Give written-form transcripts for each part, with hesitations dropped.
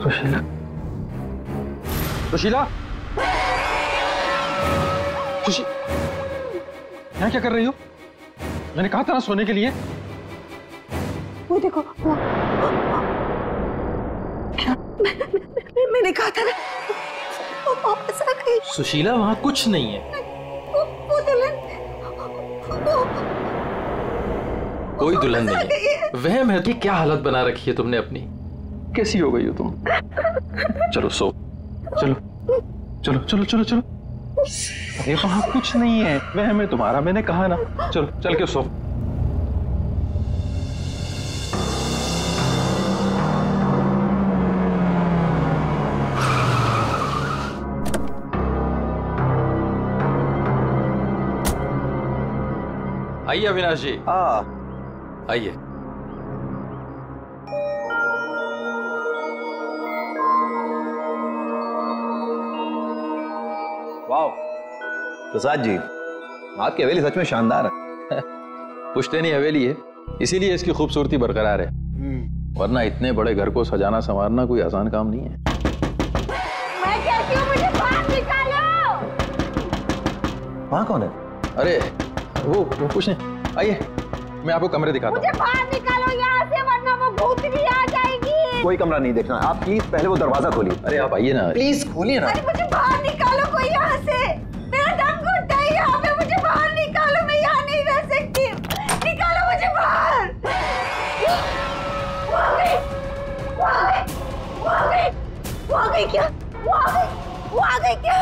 सुशीला, सुशीला, यहाँ क्या कर रही हो? मैंने कहा था ना सोने के लिए। वो देखो, वो क्या? मैंने कहा था ना, वो वापस आ गई। सुशीला, वहां कुछ नहीं है। वो दुल्हन, कोई दुल्हन नहीं है, वहम है। क्या हालत बना रखी है तुमने अपनी? कैसी हो गई हो तुम? चलो सो, चलो चलो चलो चलो चलो। अरे वहां कुछ नहीं है, वहम है तुम्हारा, मैंने कहा ना। चलो चल के सो। आइए अविनाश जी। आइए। वाह प्रसाद जी, आपकी हवेली सच में शानदार है। पुश्तैनी हवेली है, इसीलिए इसकी खूबसूरती बरकरार है, वरना इतने बड़े घर को सजाना संवारना कोई आसान काम नहीं है। मैं कहती हूँ मुझे बाहर निकालो। वहाँ कौन है? अरे वो कुछ नहीं, आइए मैं आपको कमरे दिखाता हूँ। मुझे बाहर निकालो यहाँ से, वरना वो भूतनी आ जाएगी। कोई कमरा नहीं देखना, आप प्लीज पहले वो दरवाजा खोलिए। अरे आप आइए ना, प्लीज खोलिए ना। अरे मुझे बाहर निकालो कोई यहाँ से, मेरा दम घुटता है यहाँ पे, मुझे बाहर निकालो, मैं यहाँ नहीं रह सकती। निकालो मुझे बाहर। वो आ गई, वो आ गई, वो आ गई, वो आ गई क्या? वो आ गई, वो आ गई क्या?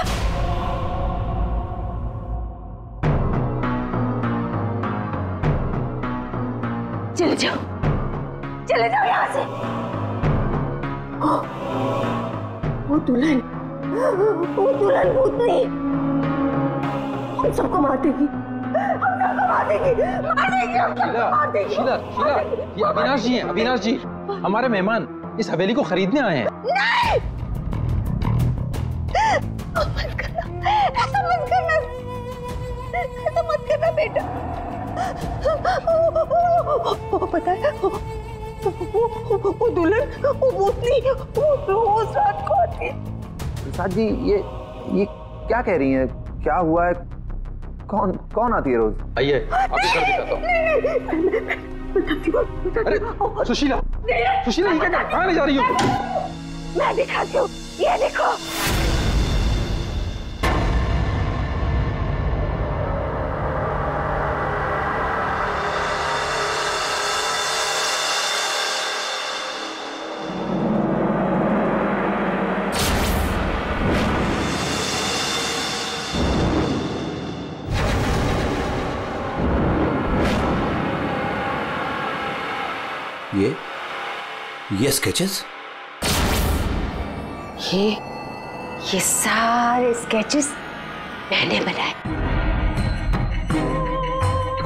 चले जाओ, चले जाओ यहाँ से। वो दुल्हन भूतनी हम सबको मार देगी, हम सबको मार देगी, मार देगी, हम सबको मार देगी। शीला, शीला, ये अविनाश जी हैं, अविनाश जी, हमारे मेहमान इस हवेली को खरीदने आए हैं। नहीं, मत करना, ऐसा मत करना, ऐसा मत करना बेटा। वो पता है, वो दुल्हन, वो भूतनी, वो रोज रात को आती है। प्रसाद जी, ये क्या कह रही हैं? क्या हुआ है? कौन आती है रोज? आइए आपको घर दिखाता हूँ। अरे सुशीला, सुशीला, ये क्या, कहाँ ले जा रही हो? मैं दिखाती हूँ, ये देखो। ये स्केचेस, ये सारे स्केचेस मैंने बनाए।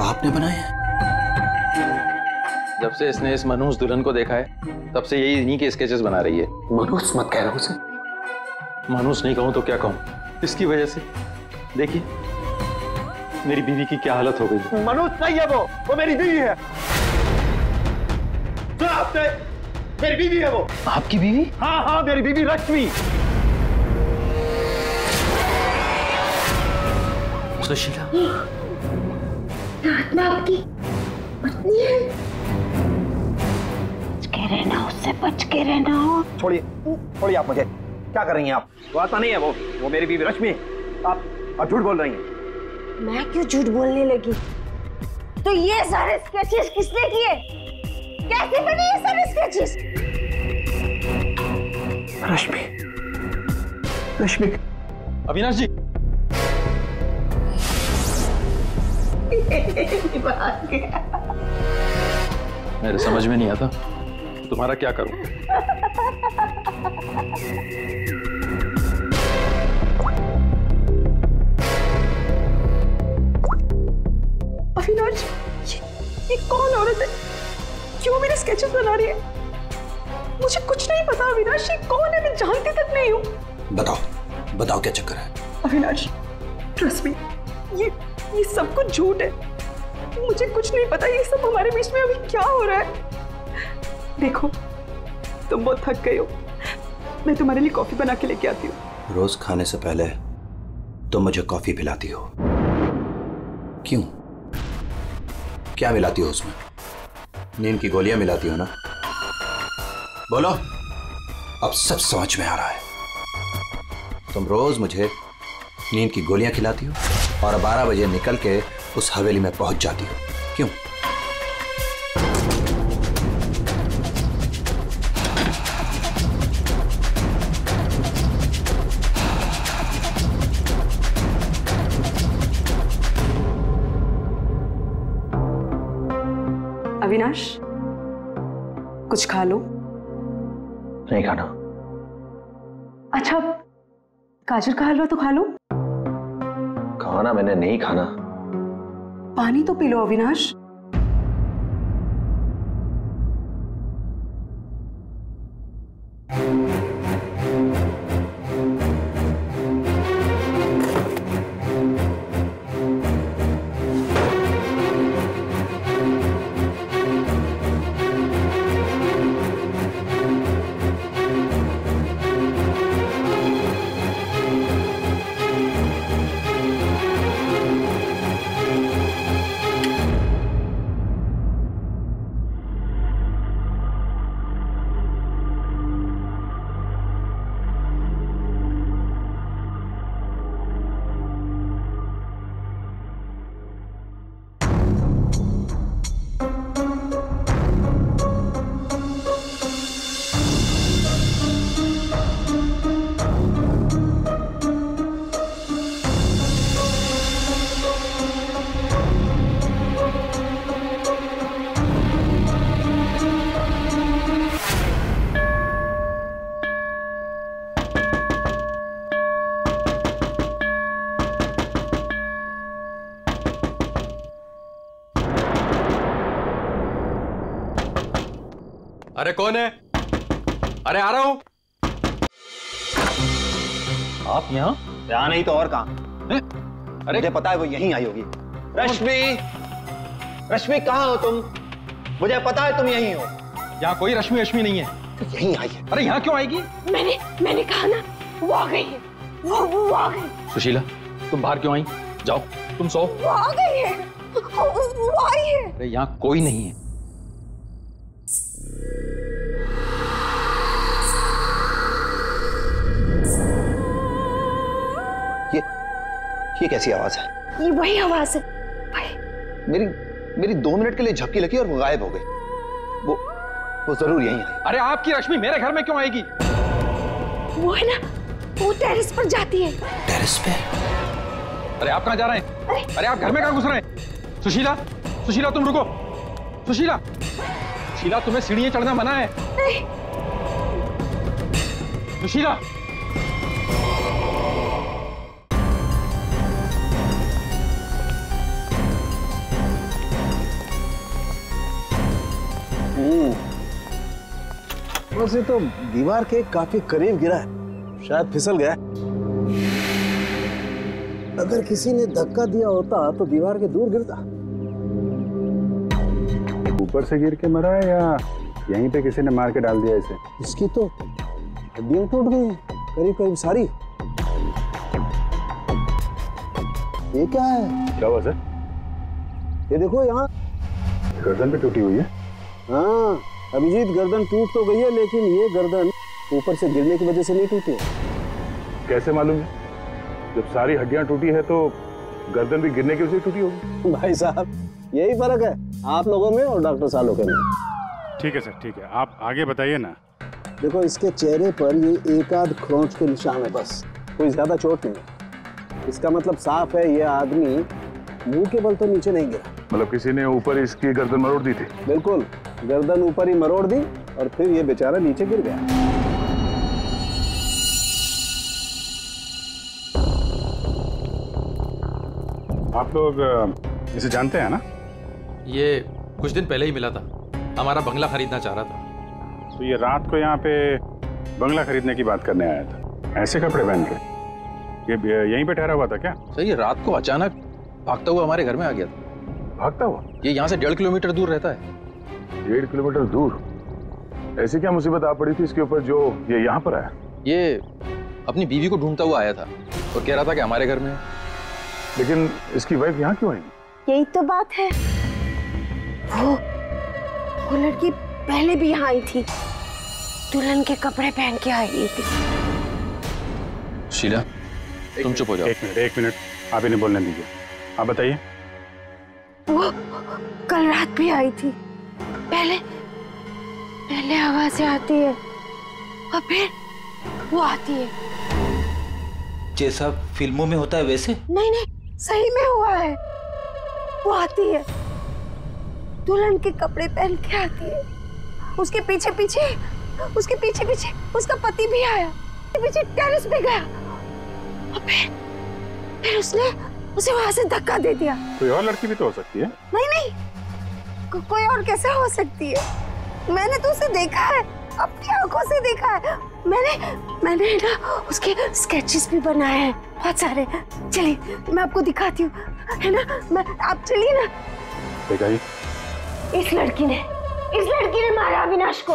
आपने बनाए हैं? जब से इसने इस मनहूस दुल्हन को देखा है, तब से यही इन्हीं के स्केचेस बना रही है। मनहूस मत कह रहा उसे। मनहूस नहीं कहूं तो क्या कहूं, इसकी वजह से देखिए मेरी बीवी की क्या हालत हो गई। मनहूस नहीं है वो मेरी बीवी है। तो आपने, मेरी बीवी है वो। आपकी बीवी? हाँ, मेरी बीवी रश्मि। सुशीला, आत्मा आपकी पत्नी है। बच के रहना, उससे बच के रहना। छोड़िए आप मुझे। क्या कर रही हैं आप? वो आत्मा नहीं है, वो मेरी बीवी रश्मि। आप झूठ बोल रही हैं। मैं क्यों झूठ बोलने लगी? तो ये सारे स्केचेस किसने किए? कैसे बने ये सारे स्केचेस? रश्मि। अविनाश जी, मेरे समझ में नहीं आता तुम्हारा क्या करूं। अविनाश, ये कौन औरत है? क्यों मेरे स्केचेस बना रही है? मुझे कुछ नहीं पता अविनाश, ये कौन है? मैं जानती तक नहीं हूँ। बताओ क्या चक्कर है? अविनाश, ट्रस्ट मी, ये सब कुछ झूठ है। मुझे कुछ नहीं पता ये सब हमारे बीच में अभी क्या हो रहा है। देखो, तुम बहुत थक गए हो, मैं तुम्हारे लिए कॉफी बना के लेके आती हूँ। रोज खाने से पहले तुम मुझे कॉफी पिलाती हो, क्यों? क्या मिलाती हो उसमें? नींद की गोलियां मिलाती हो ना? बोलो, अब सब समझ में आ रहा है। तुम रोज मुझे नींद की गोलियां खिलाती हो और 12 बजे निकल के उस हवेली में पहुंच जाती हो, क्यों? अविनाश, कुछ खा लो। नहीं खाना। अच्छा, गाजर का हलवा तो खा लो। खाना मैंने नहीं खाना। पानी तो पी लो अविनाश। अरे कौन है? अरे आ रहा हूं। आप यहाँ नहीं तो और कहाँ? अरे मुझे पता है वो यहीं आई होगी। रश्मि, रश्मि कहाँ हो तुम? मुझे पता है तुम यहीं हो। यहाँ कोई रश्मि नहीं है। यहीं आई है। अरे यहाँ क्यों आएगी? मैंने कहा ना, वो आ गई है। वो आ गई। सुशीला, तुम बाहर क्यों आई? जाओ, तुम सो। वो आ गई है। वो आई है। अरे यहाँ कोई नहीं है। ये कैसी आवाज है? ये वही आवाज है। मेरी 2 मिनट के लिए झपकी लगी और वो गायब हो गई। वो जरूर यहीं आई। अरे आपकी रश्मि मेरे घर में क्यों आएगी? वो है ना, वो टेरेस पर जाती है। टेरेस पे? अरे आप कहाँ जा रहे हैं? अरे आप घर में कहाँ घुस रहे हैं? सुशीला, सुशीला तुम रुको। सुशीला, सुशीला तुम्हें सीढ़ियां चढ़ना मना है। नहीं। सुशीला, वैसे तो दीवार के काफी करीब गिरा है, शायद फिसल गया। अगर किसी ने धक्का दिया होता तो दीवार के दूर गिरता। ऊपर से गिर के मरा है या यहीं पे किसी ने मार के डाल दिया इसे? इसकी तो हड्डियां टूट गई हैं, करीब करीब सारी। ये क्या है? क्या हुआ सर? ये देखो यहाँ गर्दन पे टूटी हुई है। हाँ अभिजीत, गर्दन टूट तो गई है, लेकिन ये गर्दन ऊपर से गिरने की वजह से नहीं टूटी है। कैसे मालूम है? जब सारी हड्डियां टूटी है तो गर्दन भी गिरने की वजह से टूटी होगी। भाई साहब, यही फर्क है आप लोगों में और डॉक्टर सालों में। ठीक है सर, ठीक है, आप आगे बताइए ना। देखो इसके चेहरे पर ये एक आध खरोंच के निशान है, बस कोई ज्यादा चोट नहीं है। इसका मतलब साफ है ये आदमी मुंह के बल तो नीचे नहीं गिरा। मतलब किसी ने ऊपर इसकी गर्दन मरोड़ दी थी? बिल्कुल, गर्दन ऊपर ही मरोड़ दी और फिर ये बेचारा नीचे गिर गया। आप लोग इसे जानते हैं ना? ये कुछ दिन पहले ही मिला था, हमारा बंगला खरीदना चाह रहा था। तो ये रात को यहाँ पे बंगला खरीदने की बात करने आया था, ऐसे कपड़े पहन के? ये यहीं पे ठहरा हुआ था क्या? सर ये रात को अचानक भागता हुआ हमारे घर में आ गया था। भागता हुआ? ये यहाँ से 1.5 किलोमीटर दूर रहता है। 1.5 किलोमीटर दूर? ऐसी क्या मुसीबत आ पड़ी थी इसके ऊपर जो ये यहाँ पर आया? ये अपनी बीवी को ढूंढता हुआ आया था और कह रहा था कि हमारे घर में है। लेकिन इसकी वाइफ यहाँ क्यों आई? यही तो बात है। वो लड़की पहले भी यहाँ आई थी, दुल्हन के कपड़े पहन के आई थी। शीला, तुम चुप हो जाओ। एक मिनट, आप इन्हें बोलने दीजिए। आप बताइए। वो कल रात भी आई थी। पहले आवाजें आती है और फिर वो आती है। जैसा फिल्मों में होता है वैसे? नहीं, सही में हुआ है। वो आती है, दुल्हन के कपड़े पहन के आती है। उसके पीछे पीछे उसका पति भी आया, पीछे टेरेस पे गया और फिर उसने उसे वहां से धक्का दे दिया। कोई और लड़की भी तो हो सकती है। नहीं, कोई और कैसे हो सकती है? मैंने तो उसे देखा है, अपनी आंखों से देखा है। मैंने ना उसके स्केचेस भी बनाए हैं बहुत सारे। चलिए मैं आपको दिखाती हूँ, है ना? आप चलिए ना। दिखाइए। इस लड़की ने मारा अविनाश को।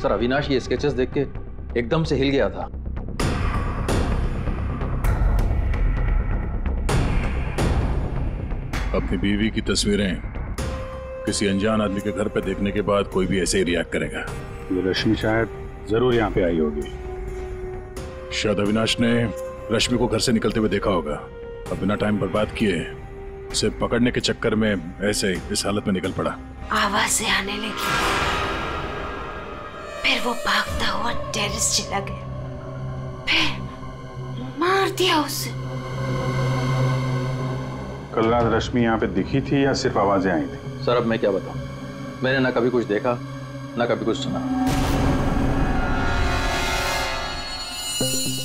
सर, अविनाश ये स्केचेस देख के एकदम से हिल गया था। अपनी बीवी की तस्वीरें किसी अनजान आदमी के घर पे देखने के बाद कोई भी ऐसे ही रिएक्ट करेगा। ये रश्मि शायद जरूर यहाँ पे आई होगी। शायद अविनाश ने रश्मि को घर से निकलते हुए देखा होगा और बिना टाइम बर्बाद किए उसे पकड़ने के चक्कर में ऐसे इस हालत में निकल पड़ा। आवाजें आने लगी, फिर वो भागता हुआ टेरेस चला गया, फिर मार दिया उसे। कल रात रश्मि यहाँ पे दिखी थी या सिर्फ आवाजें आई थी? सर, अब मैं क्या बताऊं, मैंने ना कभी कुछ देखा ना कभी कुछ सुना।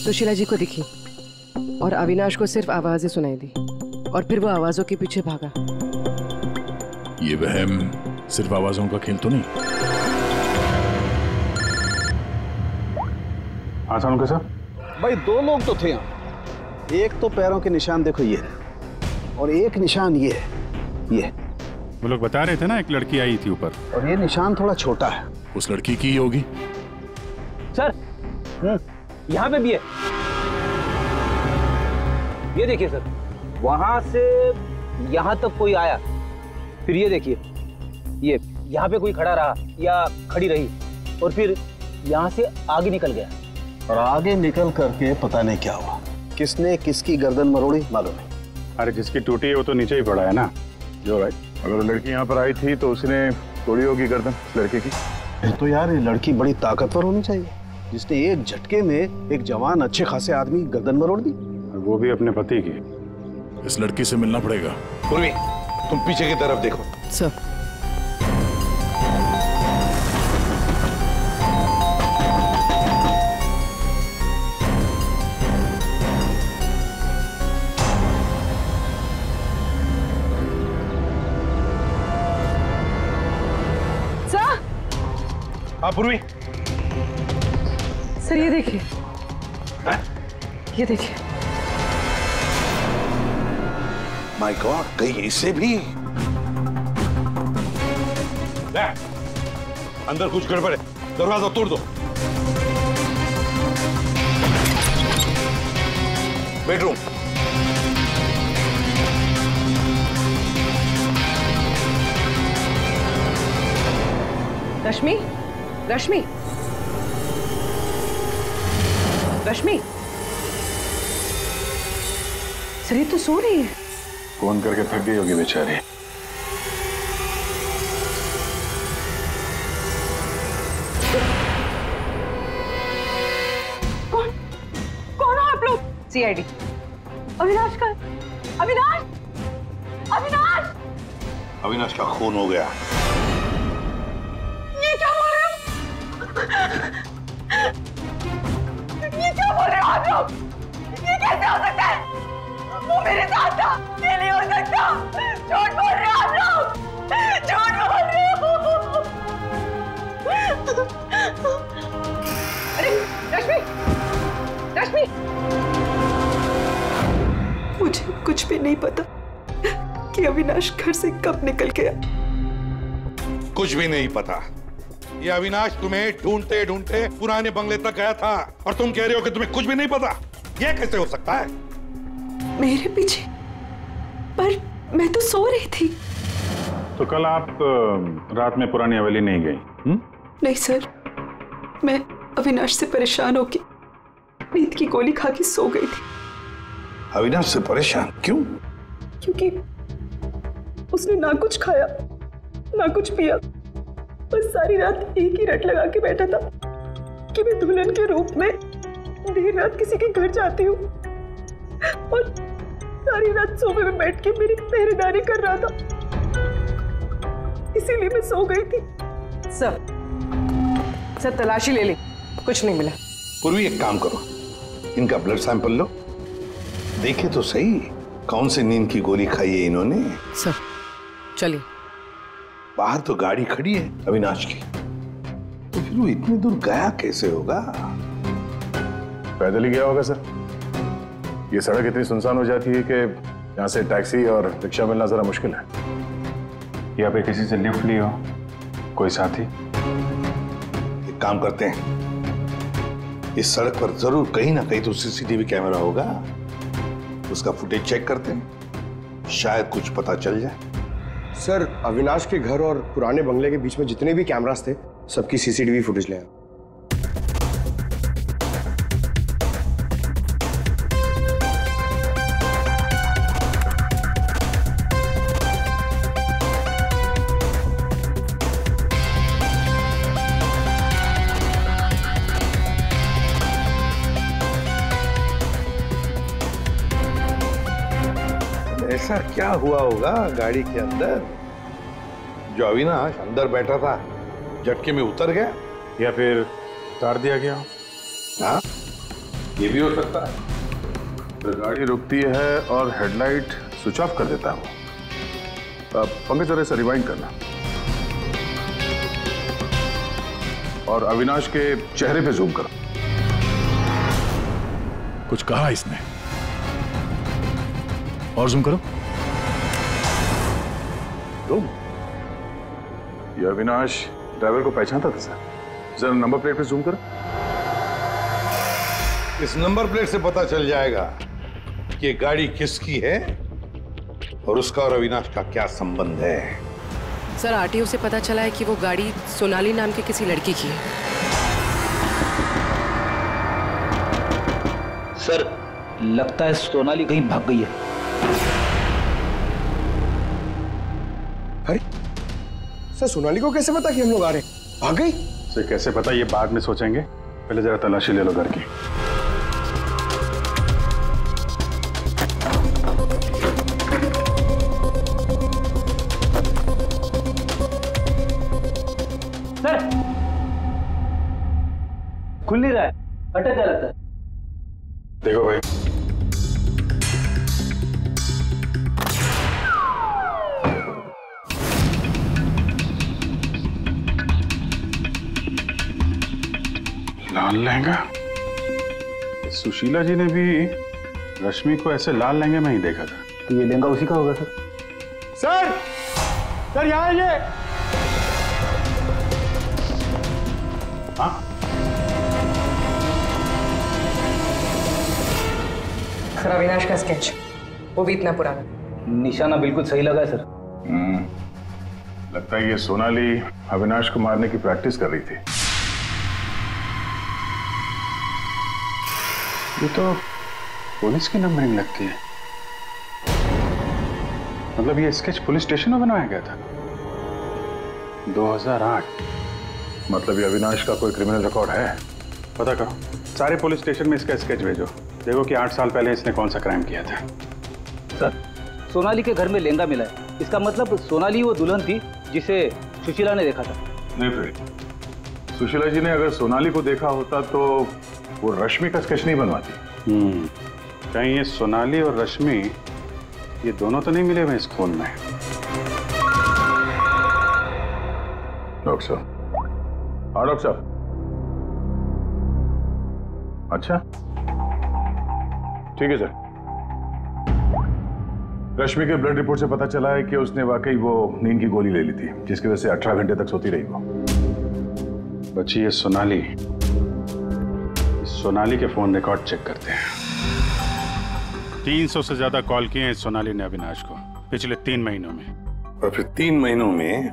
सुशीला जी को दिखी और अविनाश को सिर्फ आवाजें सुनाई दी और फिर वो आवाजों के पीछे भागा। ये वहम सिर्फ आवाजों का खेल तो नहीं? आसान के साहब, भाई 2 लोग तो थे यहाँ। एक तो पैरों के निशान देखो ये, और एक निशान ये है, ये। वो लोग बता रहे थे ना एक लड़की आई थी ऊपर, और ये निशान थोड़ा छोटा है। उस लड़की की ही होगी। सर, यहाँ पे भी है। ये देखिए सर, वहां से यहाँ तक कोई आया, फिर ये देखिए, ये यहाँ पे कोई खड़ा रहा या खड़ी रही और फिर यहाँ से आगे निकल गया। और आगे निकल करके पता नहीं क्या हुआ, किसने किसकी गर्दन मरोड़ी मालूम नहीं। अरे जिसकी टूटी है वो तो नीचे ही पड़ा है ना। जो राइट, अगर लड़की यहाँ पर आई थी तो उसने तोड़ी होगी गर्दन लड़के की। तो यार ये लड़की बड़ी ताकतवर होनी चाहिए, जिसने एक झटके में एक जवान अच्छे खासे आदमी गर्दन मरोड़ दी, वो भी अपने पति की। इस लड़की से मिलना पड़ेगा। पूर्वी, तुम पीछे की तरफ देखो। सर, हाँ पूर्वी। सर ये देखिए, ये देखिए। माय गॉड, कहीं इसे भी? अंदर कुछ गड़बड़ है, दरवाजा तोड़ दो। बेडरूम। रश्मि, रश्मि, रश्मि, सर ये तो सो रही है। फोन करके थक गई होगी बेचारी। कौन हो आप लोग? सीआईडी। अविनाश का, अविनाश, अविनाश, अविनाश का खून हो गया। ये क्या बोल रहे हो? ये क्या बोल रहे हो आप लोग? ये कैसे हो सकता है? वो मेरे साथ था, ये नहीं हो सकता। झूठ बोल रहे हो आप लोग, झूठ बोल रहे हो। अरे रश्मि, रश्मि, मुझे कुछ भी नहीं पता कि अविनाश घर से कब निकल गया। कुछ भी नहीं पता। ये अविनाश तुम्हें ढूंढते ढूंढते पुराने बंगले तक गया था और तुम कह रहे हो कि तुम्हें कुछ भी नहीं पता। ये कैसे हो सकता है? मेरे पीछे? पर मैं तो सो रही थी। तो कल आप रात में पुरानी हवेली नहीं गई? नहीं सर, मैं अविनाश से परेशान होके नींद की गोली खा के सो गई थी। अविनाश से परेशान क्यों? क्योंकि उसने ना कुछ खाया ना कुछ पिया, बस सारी रात एक ही रट लगा के बैठा था कि मैं दुल्हन के रूप में देर रात किसी के घर जाती हूँ, और सारी रात सोफे में बैठ के मेरी पहरेदारी कर रहा था, इसीलिए मैं सो गई थी। सब तलाशी ले ली, कुछ नहीं मिला। पूर्वी एक काम करो, इनका ब्लड सैंपल लो, देखे तो सही कौन सी नींद की गोली खाई है इन्होंने। सर चलिए। बाहर तो गाड़ी खड़ी है अविनाश की, तो फिर वो इतनी दूर गया कैसे होगा? पैदल ही गया होगा सर। ये सड़क इतनी सुनसान हो जाती है कि यहाँ से टैक्सी और रिक्शा मिलना जरा मुश्किल है। या पे किसी से लिफ्ट ली हो, कोई साथी? एक काम करते हैं, इस सड़क पर जरूर कहीं ना कहीं तो सीसीटीवी कैमरा होगा, उसका फुटेज चेक करते हैं, शायद कुछ पता चल जाए। सर, अविनाश के घर और पुराने बंगले के बीच में जितने भी कैमरास थे, सबकी सीसीटीवी फुटेज ले आए। ऐसा क्या हुआ होगा गाड़ी के अंदर जो अविनाश अंदर बैठा था झटके में उतर गया, या फिर उतार दिया गया? हाँ, ये भी हो सकता है। तो गाड़ी रुकती है और हेडलाइट स्विच ऑफ कर देता है वो। पंकज जरा से रिवाइंड करना और अविनाश के चेहरे पे जूम करो। कुछ कहा इसने? और जूम करो। तुम ये अविनाश ड्राइवर को पहचानता था सर? जरा नंबर प्लेट पे जूम करो। इस नंबर प्लेट से पता चल जाएगा कि गाड़ी किसकी है और उसका और अविनाश का क्या संबंध है। सर आरटीओ से पता चला है कि वो गाड़ी सोनाली नाम की किसी लड़की की है। सर लगता है सोनाली कहीं भाग गई है। अरे सर, सोनाली को कैसे पता कि हम लोग आ रहे हैं? भाग गई? सर कैसे पता, ये बाद में सोचेंगे, पहले जरा तलाशी ले लो घर की। सर खुल नहीं रहा है, अटक गया लगता है। देखो भाई, लाल लहंगा। सुशीला जी ने भी रश्मि को ऐसे लाल लहंगे में ही देखा था। तो ये लहंगा उसी का होगा सर। सर, सर यहाँ आइए। हाँ सर अविनाश का स्केच, वो भी इतना पुराना। निशाना बिल्कुल सही लगा है सर। लगता है ये सोनाली अविनाश को मारने की प्रैक्टिस कर रही थी। ये तो पुलिस की नंबरिंग लगती है। मतलब ये स्केच पुलिस स्टेशन में बनवाया गया था 2008। मतलब ये अविनाश का कोई क्रिमिनल रिकॉर्ड है? पता करो, सारे पुलिस स्टेशन में इसका स्केच भेजो, देखो कि 8 साल पहले इसने कौन सा क्राइम किया था। सर सोनाली के घर में लहंगा मिला है, इसका मतलब सोनाली वो दुल्हन थी जिसे सुशीला ने देखा था। नहीं फिर सुशीला जी ने अगर सोनाली को देखा होता तो वो रश्मि का स्केच नहीं बनवाती। कहीं ये सोनाली और रश्मि ये दोनों तो नहीं मिले हुए इस खून में? डॉक्टर साहब। हाँ डॉक्टर साहब। अच्छा ठीक है सर। रश्मि के ब्लड रिपोर्ट से पता चला है कि उसने वाकई वो नींद की गोली ले ली थी, जिसकी वजह से 18 घंटे तक सोती रही वो। बच्ची ये सोनाली के फोन रिकॉर्ड चेक करते हैं। 300 से ज्यादा कॉल किए हैं सोनाली ने अविनाश को पिछले 3 महीनों में। और फिर 3 महीनों में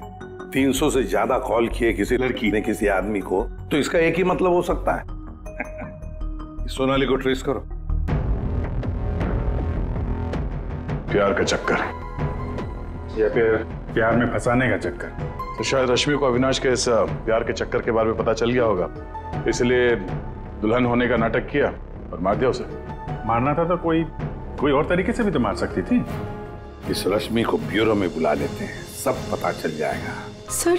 300 से ज्यादा कॉल किए किसी लड़की ने किसी आदमी को, तो इसका एक ही मतलब हो सकता है। सोनाली को ट्रेस करो। प्यार का चक्कर या फिर प्यार में फंसाने का चक्कर। तो शायद रश्मि को अविनाश के इस प्यार के चक्कर के बारे में पता चल गया होगा, इसलिए दुल्हन होने का नाटक किया और मार दिया उसे। मारना था तो कोई और तरीके से भी तो मार सकती थी। इस रश्मि को ब्यूरो में बुला लेते हैं, सब पता चल जाएगा। सर,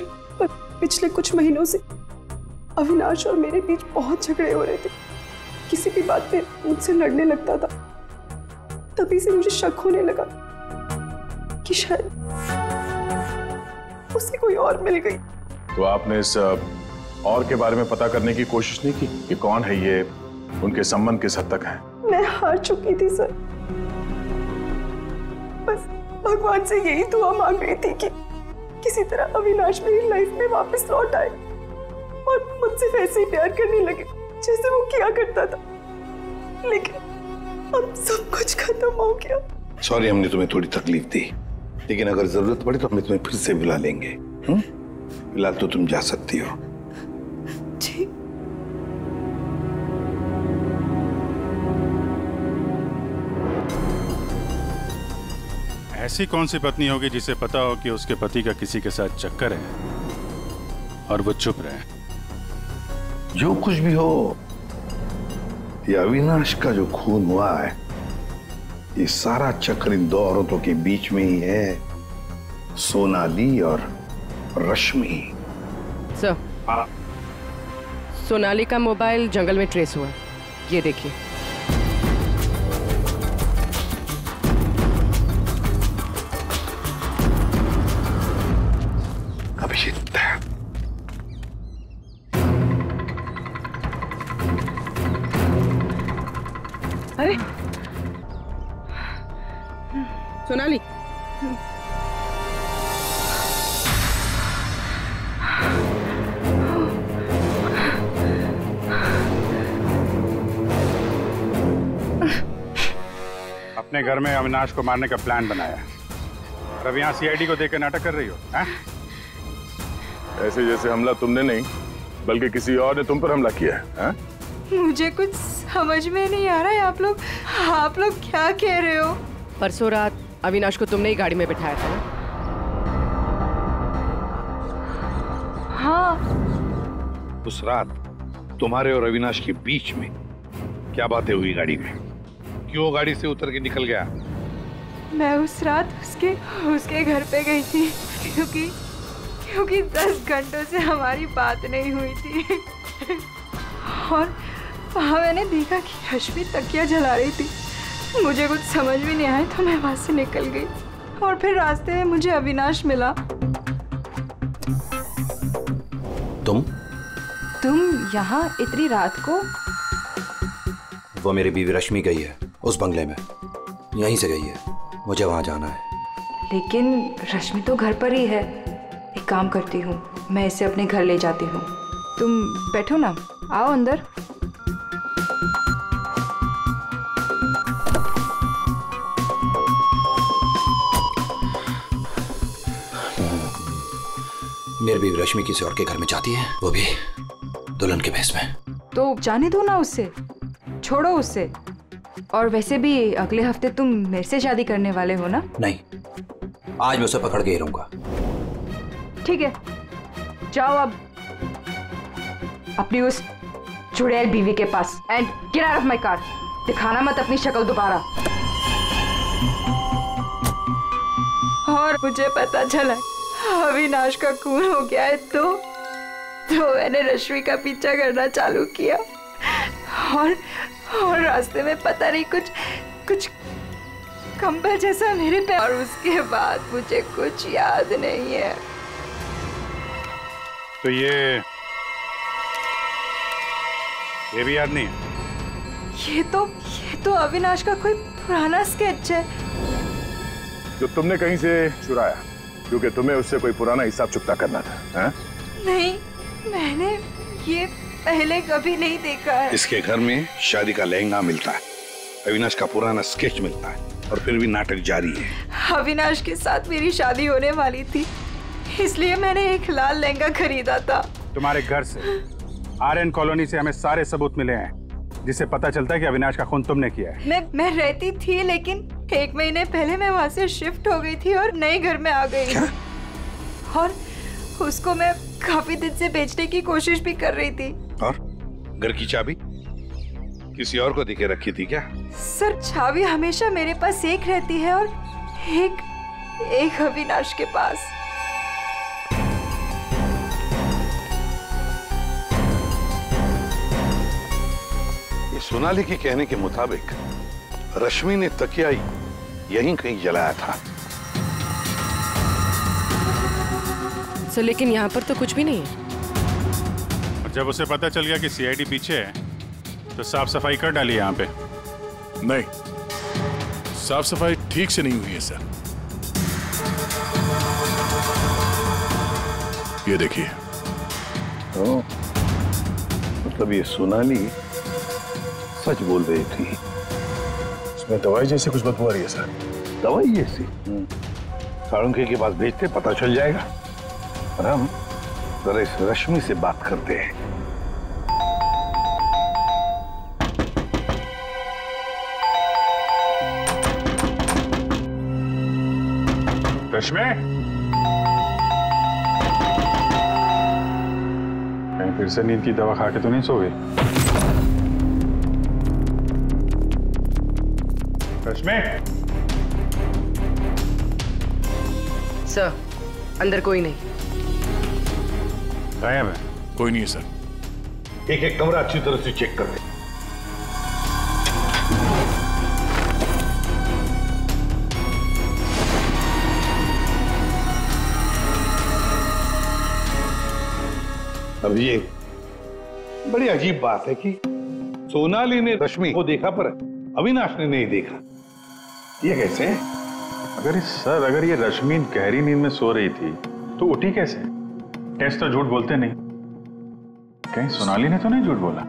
पिछले कुछ महीनों से अविनाश और मेरे बीच बहुत झगड़े हो रहे थे। किसी भी बात पे मुझसे लड़ने लगता था। तभी से मुझे शक होने लगा कि शायद उसे कोई और मिल गई। तो आपने इस और के बारे में पता करने की कोशिश नहीं की कि कौन है ये, उनके संबंध किस हद तक है? मैं हार चुकी थी सर। बस भगवान से यही दुआ मांग रही थी कि किसी तरह अविनाश मेरी लाइफ में वापस लौट आए और मुझसे वैसे ही प्यार करने लगे जैसे वो किया करता था। लेकिन अब सब कुछ खत्म हो गया। सॉरी, हमने तुम्हें थोड़ी तकलीफ दी, लेकिन अगर जरूरत पड़े तो हम तुम्हें फिर से बुला लेंगे। फिलहाल तो तुम जा सकती हो। जी। ऐसी कौन सी पत्नी होगी जिसे पता हो कि उसके पति का किसी के साथ चक्कर है और वो चुप रहे? जो कुछ भी हो, ये अविनाश का जो खून हुआ है, ये सारा चक्कर इन 2 औरतों के बीच में ही है, सोनाली और रश्मि। सर, सोनाली का मोबाइल जंगल में ट्रेस हुआ, ये देखिए। अभिषेक, अरे सोनाली, अपने घर में अविनाश को मारने का प्लान बनाया और अब यहाँ सीआईडी को देकर नाटक कर रही हो है? ऐसे जैसे हमला तुमने नहीं बल्कि किसी और ने तुम पर हमला किया है? मुझे कुछ समझ में नहीं आ रहा है। आप लोग क्या कह रहे हो? परसों रात अविनाश को तुमने ही गाड़ी में बिठाया था ना? हाँ। उस रात तुम्हारे और अविनाश के बीच में क्या बातें हुई गाड़ी में? क्यों गाड़ी से उतर के निकल गया? मैं उस रात उसके घर पे गई थी क्योंकि 10 घंटों से हमारी बात नहीं हुई थी और वहाँ मैंने देखा कि रश्मि तकिया जला रही थी। मुझे कुछ समझ भी नहीं आया तो मैं वहाँ से निकल गई और फिर रास्ते में मुझे अविनाश मिला। तुम यहाँ इतनी रात को? वो मेरी बीवी रश्मि गई है उस बंगले में, यहीं से गई है। मुझे वहां जाना है। लेकिन रश्मि तो घर पर ही है। एक काम करती हूँ, मैं इसे अपने घर ले जाती हूँ। तुम बैठो ना, आओ अंदर। मेरी बीवी रश्मि किसी और के घर में जाती है, वो भी दुल्हन के भेष में। तो जाने दो ना उससे, छोड़ो उससे। और वैसे भी अगले हफ्ते तुम मेरे से शादी करने वाले हो ना? नहीं, आज मैं उसे पकड़ के ही रहूंगा। ठीक है, जाओ अब अपनी उस चुड़ैल बीवी के पास and get out of my car. दिखाना मत अपनी शक्ल दोबारा। और मुझे पता चला अविनाश का खून हो गया है तो मैंने रश्मि का पीछा करना चालू किया और रास्ते में पता नहीं कुछ कंबल जैसा मेरे पे, और उसके बाद मुझे कुछ याद नहीं है। तो ये भी याद नहीं है? ये तो अविनाश का कोई पुराना स्केच है। जो तुमने कहीं से चुराया, क्योंकि तुम्हें उससे कोई पुराना हिसाब चुकता करना था। है? नहीं, मैंने ये पहले कभी नहीं देखा है। इसके घर में शादी का लहंगा मिलता है, अविनाश का पुराना स्केच मिलता है, और फिर भी नाटक जारी है। अविनाश के साथ मेरी शादी होने वाली थी, इसलिए मैंने एक लाल लहंगा खरीदा था। तुम्हारे घर से, आर्यन कॉलोनी से हमें सारे सबूत मिले हैं जिससे पता चलता है कि अविनाश का खून तुमने किया है। मैं रहती थी, लेकिन 1 महीने पहले मैं वहाँ से शिफ्ट हो गई थी और नए घर में आ गई। और उसको मैं काफी दिन से बेचने की कोशिश भी कर रही थी। और घर की चाबी किसी और को देके रखी थी क्या? सर, चाबी हमेशा मेरे पास एक रहती है और एक अविनाश के पास। सोनाली के कहने के मुताबिक रश्मि ने तकिया यहीं कहीं जलाया था। सर, लेकिन यहाँ पर तो कुछ भी नहीं है। और जब उसे पता चल गया कि सीआईडी पीछे है तो साफ सफाई कर डाली यहाँ पे। नहीं, साफ सफाई ठीक से नहीं हुई है सर। ये देखिए। मतलब ये सोनाली सच बोल रही थी। इसमें दवाई जैसी कुछ बदबू आ रही है सर। दवाई जैसी? साळुंखे के पास भेजते, पता चल जाएगा। और हम जरा इस रश्मि से बात करते हैं। रश्मि, कहीं फिर से नींद की दवा खा के तो नहीं सो गई? रश्मि। सर, अंदर कोई नहीं। गायब है? कोई नहीं है सर। एक कमरा अच्छी तरह से चेक कर ले। अब ये बड़ी अजीब बात है कि सोनाली ने रश्मि को देखा पर अविनाश ने नहीं देखा। ये कैसे? अगर ये रश्मि गहरी नींद में सो रही थी तो उठी कैसे? टेस्ट तो झूठ बोलते नहीं। कहीं सोनाली ने तो नहीं झूठ बोला?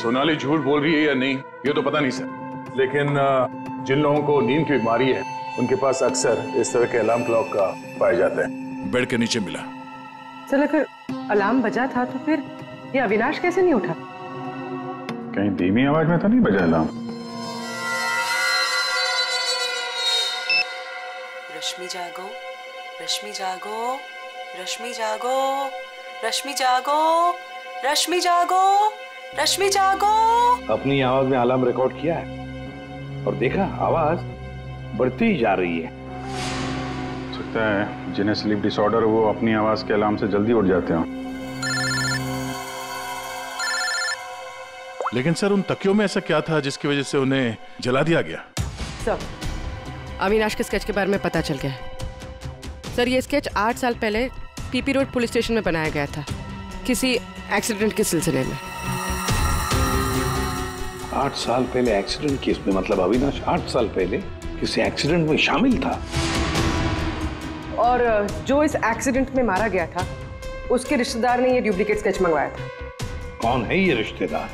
सोनाली झूठ बोल रही है या नहीं ये तो पता नहीं सर, लेकिन जिन लोगों को नींद की बीमारी है उनके पास अक्सर इस तरह के अलार्म क्लॉक का पाए जाते हैं। बेड के नीचे मिला। सर, अगर अलार्म बजा था तो फिर ये अविनाश कैसे नहीं उठा? कहीं धीमी आवाज में तो नहीं बजा अलार्म? रश्मि जागो, रश्मि जागो, रश्मि जागो, रश्मि जागो, रश्मि जागो, रश्मि जागो। अपनी आवाज में अलार्म रिकॉर्ड किया है और देखा आवाज बढ़ती ही जा रही है। सकता है जिन्हें स्लीप डिसऑर्डर वो अपनी आवाज के अलार्म से जल्दी उठ जाते हो। लेकिन सर, उन तकियों में ऐसा क्या था जिसकी वजह से उन्हें जला दिया गया? सर, अविनाश के स्केच के बारे में पता चल गया है। सर, ये स्केच 8 साल पहले पीपी रोड पुलिस स्टेशन में बनाया गया था, किसी एक्सीडेंट के सिलसिले में। 8 साल पहले एक्सीडेंट केस में? मतलब अविनाश 8 साल पहले किसी एक्सीडेंट में शामिल था? और जो इस एक्सीडेंट में मारा गया था उसके रिश्तेदार ने ये डुप्लीकेट स्केच मंगवाया था। कौन है ये रिश्तेदार?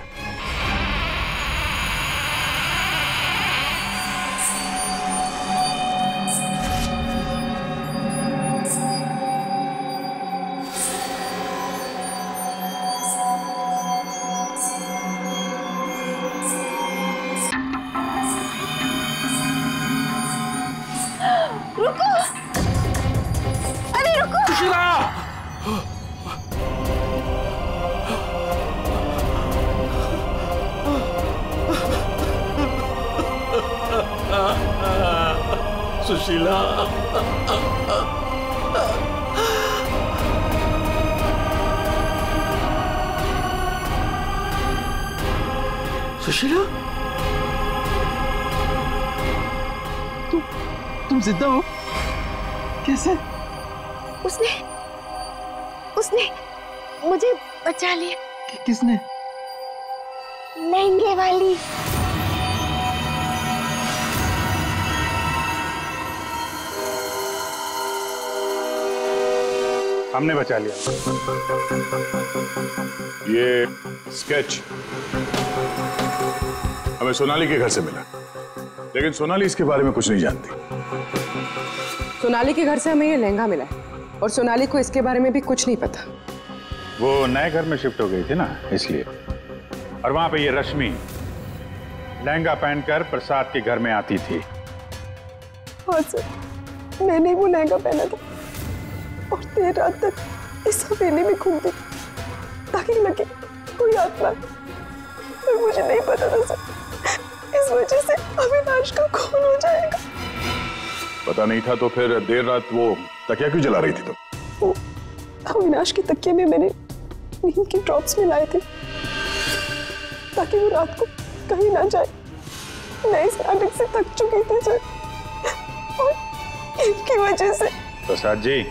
रुको! अरे रुको! सुशीला! सुशीला! सुशीला? तुम जिंदा हो? कैसे? उसने मुझे बचा लिया। किसने? लहंगे वाली। हमने बचा लिया। ये स्केच हमें सोनाली के घर से मिला, लेकिन सोनाली इसके बारे में कुछ नहीं जानती। सोनाली के घर से हमें ये लहंगा मिला है और सोनाली को इसके बारे में भी कुछ नहीं पता। वो नए घर में शिफ्ट हो गई थी ना, इसलिए। और वहां पे ये रश्मि लहंगा पहनकर प्रसाद के घर में आती थी। हाँ सर, मैंने वो लहंगा पहना था और देर रात तक इस हवेली में घूमती ताकि लगे कोई आत्मा, पर मुझे नहीं पता था सर इस वजह से अविनाश का खून हो जाएगा। पता नहीं था तो फिर देर रात वो तकिया क्यों जला रही थी? वो अविनाश के तकिए में मैंने नीम के ड्रॉप्स मिलाए थे ताकि वो रात को कहीं ना जाए। मैं इस नाटक से थक चुकी थी सर और इनकी वजह से। प्रसाद जी,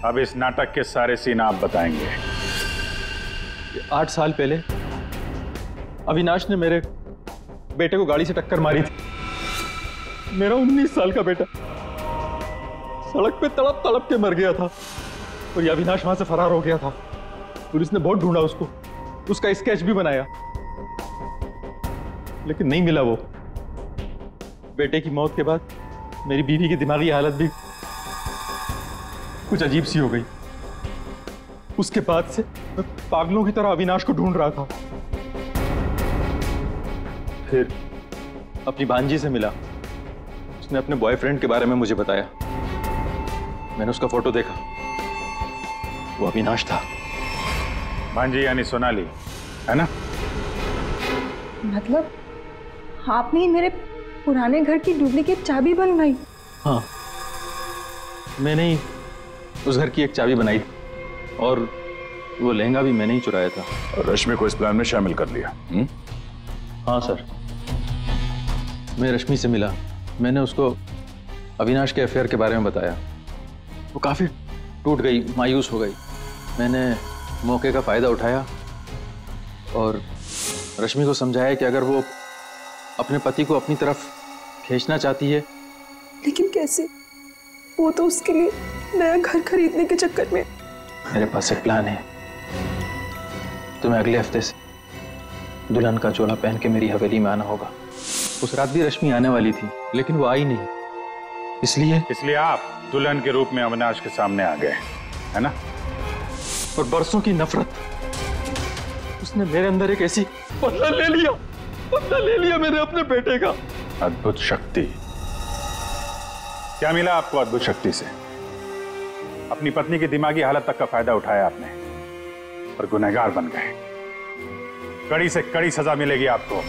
अब इस नाटक के सारे सीन आप बताएंगे। 8 साल पहले अविनाश ने मेरे बेटे को गाड़ी से टक्कर मारी थी। मेरा 19 साल का बेटा सड़क पे तड़प तड़प के मर गया था और ये अविनाश वहां से फरार हो गया था। पुलिस ने बहुत ढूंढा उसको, उसका स्केच भी बनाया, लेकिन नहीं मिला वो। बेटे की मौत के बाद मेरी बीवी की दिमागी हालत भी कुछ अजीब सी हो गई। उसके बाद से मैं पागलों की तरह अविनाश को ढूंढ रहा था। फिर अपनी भांजी से मिला, उसने अपने बॉयफ्रेंड के बारे में मुझे बताया। मैंने उसका फोटो देखा, वो अविनाश था। भांजी यानी सोनाली, है ना? मतलब आपने ही मेरे पुराने घर की डुप्लीकेट चाबी बनवाई? हाँ, मैंने ही उस घर की एक चाबी बनाई थी और वो लहंगा भी मैंने ही चुराया था। और रश्मि को इस प्लान में शामिल कर लिया? हाँ सर, मैं रश्मि से मिला, मैंने उसको अविनाश के अफेयर के बारे में बताया। वो काफ़ी टूट गई, मायूस हो गई। मैंने मौके का फ़ायदा उठाया और रश्मि को समझाया कि अगर वो अपने पति को अपनी तरफ खींचना चाहती है। लेकिन कैसे? वो तो उसके लिए नया घर खरीदने के चक्कर में। मेरे पास एक प्लान है। तुम्हें अगले हफ्ते से दुल्हन का चोला पहन के मेरी हवेली में आना होगा। उस रात भी रश्मि आने वाली थी, लेकिन वो आई नहीं। इसलिए आप दुल्हन के रूप में अविनाश के सामने आ गए, है ना? और बरसों की नफरत, उसने मेरे अंदर एक ऐसी बदला ले लिया मेरे अपने बेटे का। अद्भुत शक्ति। क्या मिला आपको अद्भुत शक्ति से? अपनी पत्नी की दिमागी हालत तक का फायदा उठाया आपने और गुनहगार बन गए। कड़ी से कड़ी सजा मिलेगी आपको।